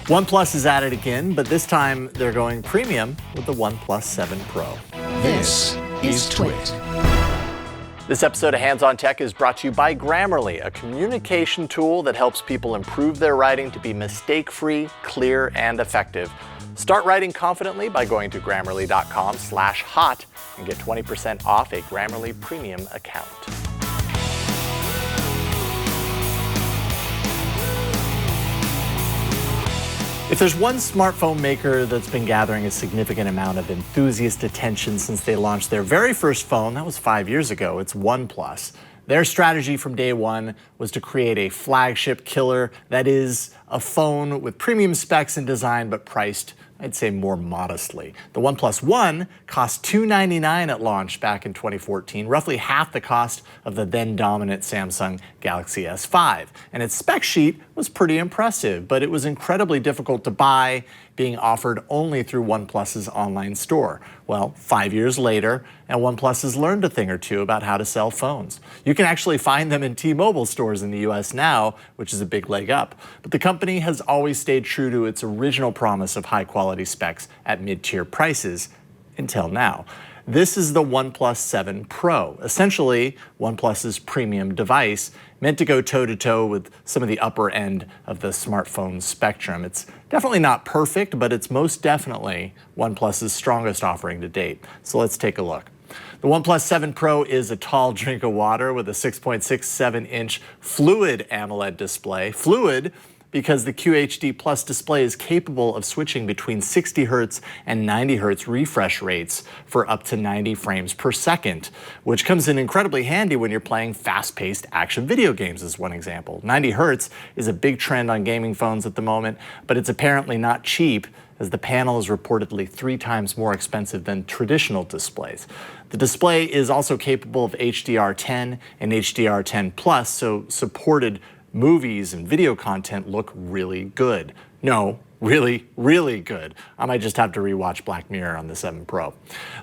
OnePlus is at it again, but this time they're going premium with the OnePlus 7 Pro. This is Twit. This episode of Hands on Tech is brought to you by Grammarly, a communication tool that helps people improve their writing to be mistake-free, clear, and effective. Start writing confidently by going to grammarly.com/hot and get 20% off a Grammarly Premium account. If there's one smartphone maker that's been gathering a significant amount of enthusiast attention since they launched their very first phone, that was 5 years ago, it's OnePlus. Their strategy from day one was to create a flagship killer that is a phone with premium specs and design, but priced, I'd say, more modestly. The OnePlus One cost $299 at launch back in 2014, roughly half the cost of the then dominant Samsung Galaxy S5. And its spec sheet was pretty impressive, but it was incredibly difficult to buy, being offered only through OnePlus's online store. Well, 5 years later, and OnePlus has learned a thing or two about how to sell phones. You can actually find them in T-Mobile stores in the US now, which is a big leg up. But the company has always stayed true to its original promise of high-quality specs at mid-tier prices until now. This is the OnePlus 7 Pro, essentially OnePlus's premium device, meant to go toe-to-toe with some of the upper end of the smartphone spectrum. It's definitely not perfect, but it's most definitely OnePlus's strongest offering to date. So let's take a look. The OnePlus 7 Pro is a tall drink of water with a 6.67-inch Fluid AMOLED display. Fluid because the QHD Plus display is capable of switching between 60 Hz and 90 Hz refresh rates for up to 90 frames per second, which comes in incredibly handy when you're playing fast-paced action video games, as one example. 90 Hz is a big trend on gaming phones at the moment, but it's apparently not cheap, as the panel is reportedly 3 times more expensive than traditional displays. The display is also capable of HDR10 and HDR10+, so supported movies and video content look really good. No, really, really good. I might just have to rewatch Black Mirror on the 7 Pro.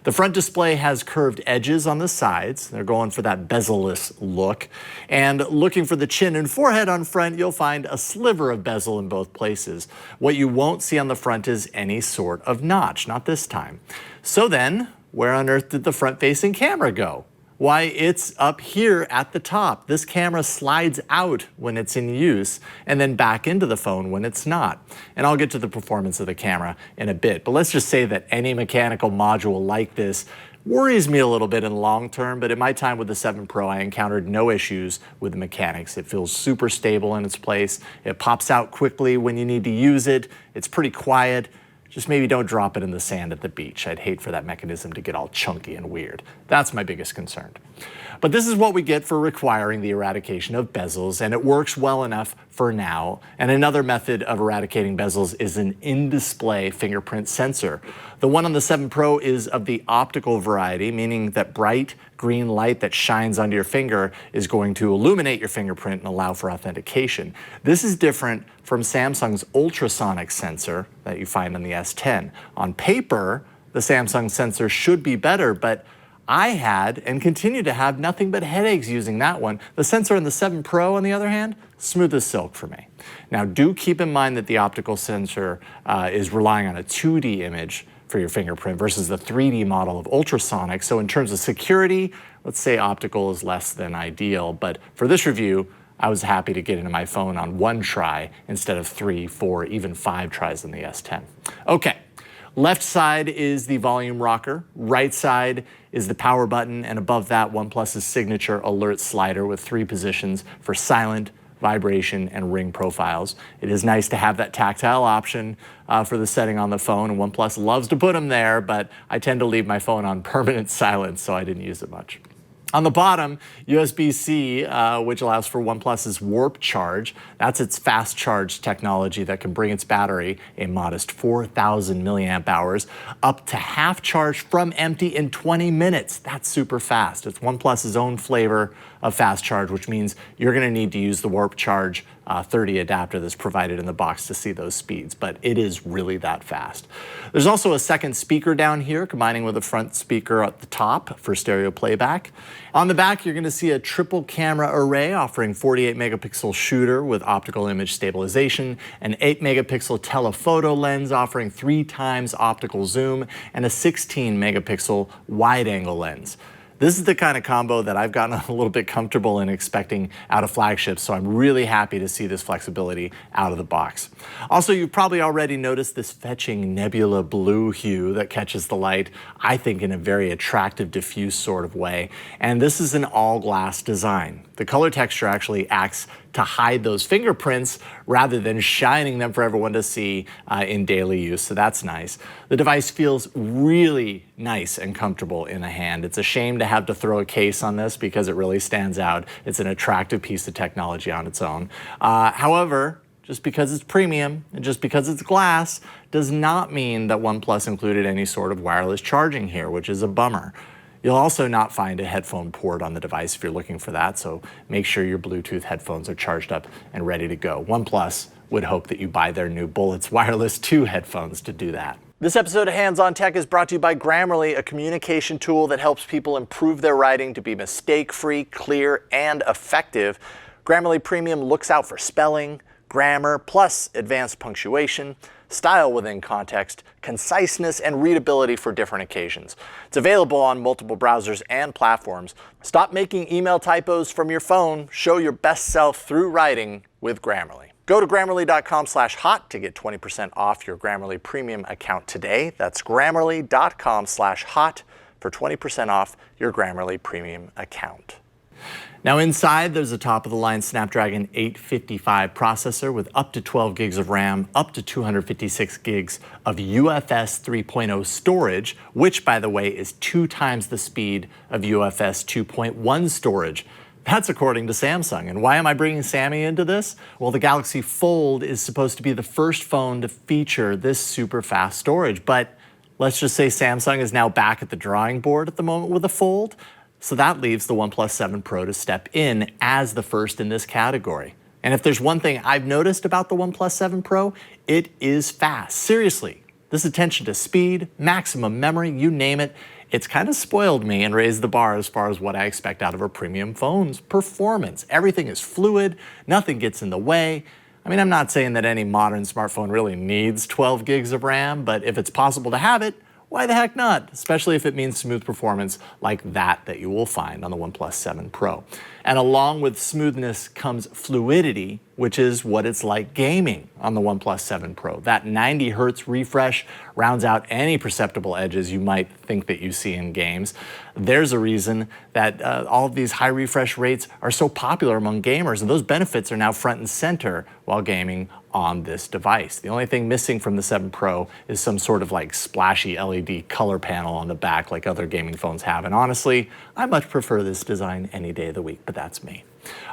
The front display has curved edges on the sides. They're going for that bezel-less look. And looking for the chin and forehead on front, you'll find a sliver of bezel in both places. What you won't see on the front is any sort of notch, not this time. So then, where on earth did the front-facing camera go? Why, it's up here at the top. This camera slides out when it's in use and then back into the phone when it's not. And I'll get to the performance of the camera in a bit, but let's just say that any mechanical module like this worries me a little bit in the long term, but in my time with the 7 Pro, I encountered no issues with the mechanics. It feels super stable in its place. It pops out quickly when you need to use it. It's pretty quiet. Just maybe don't drop it in the sand at the beach. I'd hate for that mechanism to get all chunky and weird. That's my biggest concern. But this is what we get for requiring the eradication of bezels, and it works well enough for now. And another method of eradicating bezels is an in-display fingerprint sensor. The one on the 7 Pro is of the optical variety, meaning that bright green light that shines onto your finger is going to illuminate your fingerprint and allow for authentication. This is different from Samsung's ultrasonic sensor that you find on the S10. On paper, the Samsung sensor should be better, but I had and continue to have nothing but headaches using that one. The sensor on the 7 Pro, on the other hand, smooth as silk for me. Now, do keep in mind that the optical sensor is relying on a 2D image for your fingerprint versus the 3D model of ultrasonic. So in terms of security, let's say optical is less than ideal. But for this review, I was happy to get into my phone on 1 try instead of 3, 4, even 5 tries on the S10. Okay. Left side is the volume rocker, right side is the power button, and above that, OnePlus's signature alert slider with 3 positions for silent, vibration, and ring profiles. It is nice to have that tactile option for the setting on the phone, and OnePlus loves to put them there, but I tend to leave my phone on permanent silence, so I didn't use it much. On the bottom, USB-C, which allows for OnePlus's Warp Charge. That's its fast charge technology that can bring its battery, a modest 4,000 milliamp hours, up to half charge from empty in 20 minutes. That's super fast. It's OnePlus's own flavor of fast charge, which means you're going to need to use the Warp Charge 30 adapter that's provided in the box to see those speeds, but it is really that fast. There's also a second speaker down here, combining with a front speaker at the top for stereo playback. On the back, you're going to see a triple camera array offering 48 megapixel shooter with optical image stabilization, an 8 megapixel telephoto lens offering 3 times optical zoom, and a 16 megapixel wide angle lens. This is the kind of combo that I've gotten a little bit comfortable in expecting out of flagships, so I'm really happy to see this flexibility out of the box. Also, you've probably already noticed this fetching nebula blue hue that catches the light, I think in a very attractive, diffuse sort of way. And this is an all-glass design. The color texture actually acts to hide those fingerprints rather than shining them for everyone to see in daily use, so that's nice. The device feels really nice and comfortable in the hand. It's a shame to have to throw a case on this because it really stands out. It's an attractive piece of technology on its own. However, just because it's premium and just because it's glass does not mean that OnePlus included any sort of wireless charging here, which is a bummer. You'll also not find a headphone port on the device if you're looking for that, so make sure your Bluetooth headphones are charged up and ready to go. OnePlus would hope that you buy their new Bullets Wireless 2 headphones to do that. This episode of Hands on Tech is brought to you by Grammarly, a communication tool that helps people improve their writing to be mistake-free, clear, and effective. Grammarly Premium looks out for spelling, grammar, plus advanced punctuation, style within context, conciseness, and readability for different occasions. It's available on multiple browsers and platforms. Stop making email typos from your phone. Show your best self through writing with Grammarly. Go to Grammarly.com/hot to get 20% off your Grammarly Premium account today. That's Grammarly.com/hot for 20% off your Grammarly Premium account. Now inside, there's a top-of-the-line Snapdragon 855 processor with up to 12 gigs of RAM, up to 256 gigs of UFS 3.0 storage, which, by the way, is 2 times the speed of UFS 2.1 storage. That's according to Samsung. And why am I bringing Sammy into this? Well, the Galaxy Fold is supposed to be the first phone to feature this super fast storage, but let's just say Samsung is now back at the drawing board at the moment with the Fold. So that leaves the OnePlus 7 Pro to step in as the first in this category. And if there's one thing I've noticed about the OnePlus 7 Pro, it is fast. Seriously, this attention to speed, maximum memory, you name it, it's kind of spoiled me and raised the bar as far as what I expect out of a premium phone's performance. Everything is fluid, nothing gets in the way. I mean, I'm not saying that any modern smartphone really needs 12 gigs of RAM, but if it's possible to have it, why the heck not? Especially if it means smooth performance like that you will find on the OnePlus 7 Pro. And along with smoothness comes fluidity, which is what it's like gaming on the OnePlus 7 Pro. That 90 Hertz refresh rounds out any perceptible edges you might think that you see in games. There's a reason that all of these high refresh rates are so popular among gamers, and those benefits are now front and center while gaming on this device. The only thing missing from the 7 Pro is some sort of like splashy LED color panel on the back like other gaming phones have. And honestly, I much prefer this design any day of the week, but that's me.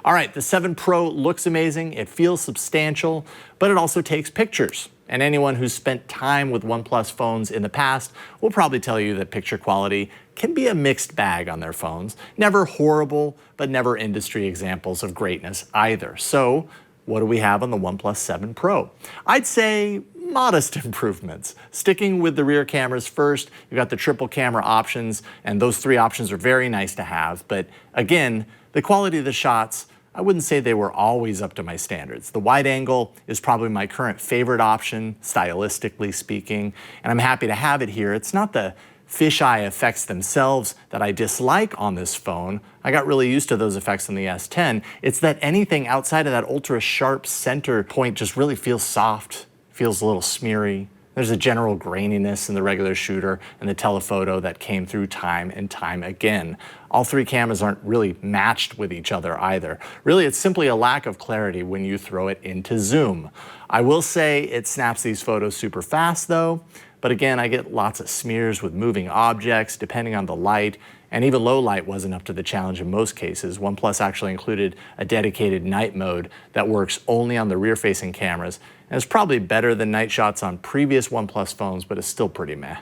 All right, the 7 Pro looks amazing, it feels substantial, but it also takes pictures. And anyone who's spent time with OnePlus phones in the past will probably tell you that picture quality can be a mixed bag on their phones. Never horrible, but never industry examples of greatness either. So what do we have on the OnePlus 7 Pro? I'd say modest improvements. Sticking with the rear cameras first, you've got the triple camera options, and those 3 options are very nice to have. But again, the quality of the shots, I wouldn't say they were always up to my standards. The wide angle is probably my current favorite option, stylistically speaking, and I'm happy to have it here. It's not the fisheye effects themselves that I dislike on this phone. I got really used to those effects on the S10. It's that anything outside of that ultra sharp center point just really feels soft, feels a little smeary. There's a general graininess in the regular shooter and the telephoto that came through time and time again. All 3 cameras aren't really matched with each other either. Really, it's simply a lack of clarity when you throw it into zoom. I will say it snaps these photos super fast though, but again, I get lots of smears with moving objects depending on the light, and even low light wasn't up to the challenge in most cases. OnePlus actually included a dedicated night mode that works only on the rear-facing cameras, and it's probably better than night shots on previous OnePlus phones, but it's still pretty meh.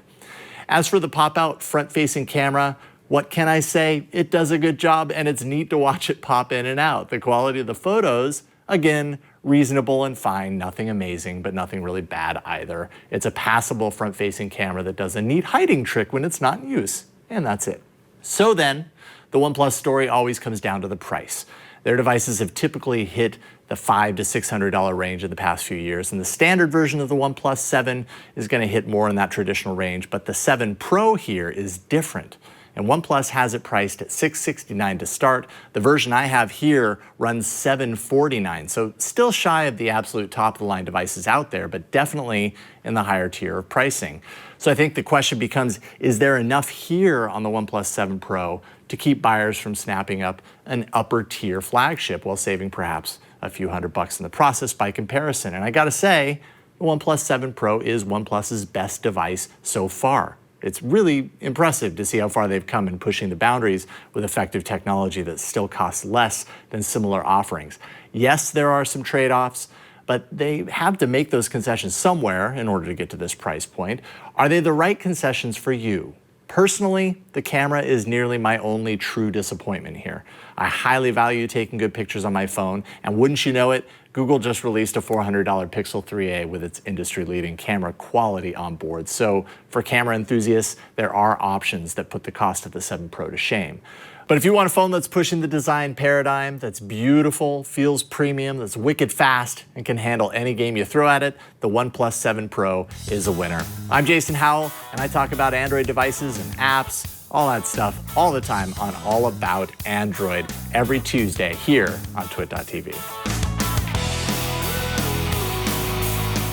As for the pop-out front-facing camera, what can I say? It does a good job, and it's neat to watch it pop in and out. The quality of the photos, again, reasonable and fine, nothing amazing, but nothing really bad either. It's a passable front-facing camera that does a neat hiding trick when it's not in use, and that's it. So then, the OnePlus story always comes down to the price. Their devices have typically hit the $500 to $600 range in the past few years, and the standard version of the OnePlus 7 is going to hit more in that traditional range, but the 7 Pro here is different. And OnePlus has it priced at $669 to start. The version I have here runs $749, so still shy of the absolute top-of-the-line devices out there, but definitely in the higher tier of pricing. So I think the question becomes, is there enough here on the OnePlus 7 Pro to keep buyers from snapping up an upper-tier flagship while saving perhaps a few $100 in the process by comparison? And I gotta say, the OnePlus 7 Pro is OnePlus's best device so far. It's really impressive to see how far they've come in pushing the boundaries with effective technology that still costs less than similar offerings. Yes, there are some trade-offs, but they have to make those concessions somewhere in order to get to this price point. Are they the right concessions for you? Personally, the camera is nearly my only true disappointment here. I highly value taking good pictures on my phone, and wouldn't you know it, Google just released a $400 Pixel 3a with its industry-leading camera quality on board. So for camera enthusiasts, there are options that put the cost of the 7 Pro to shame. But if you want a phone that's pushing the design paradigm, that's beautiful, feels premium, that's wicked fast, and can handle any game you throw at it, the OnePlus 7 Pro is a winner. I'm Jason Howell, and I talk about Android devices and apps, all that stuff, all the time on All About Android every Tuesday here on twit.tv.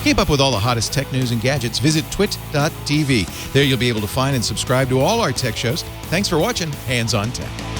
Keep up with all the hottest tech news and gadgets. Visit twit.tv. There you'll be able to find and subscribe to all our tech shows. Thanks for watching Hands on Tech.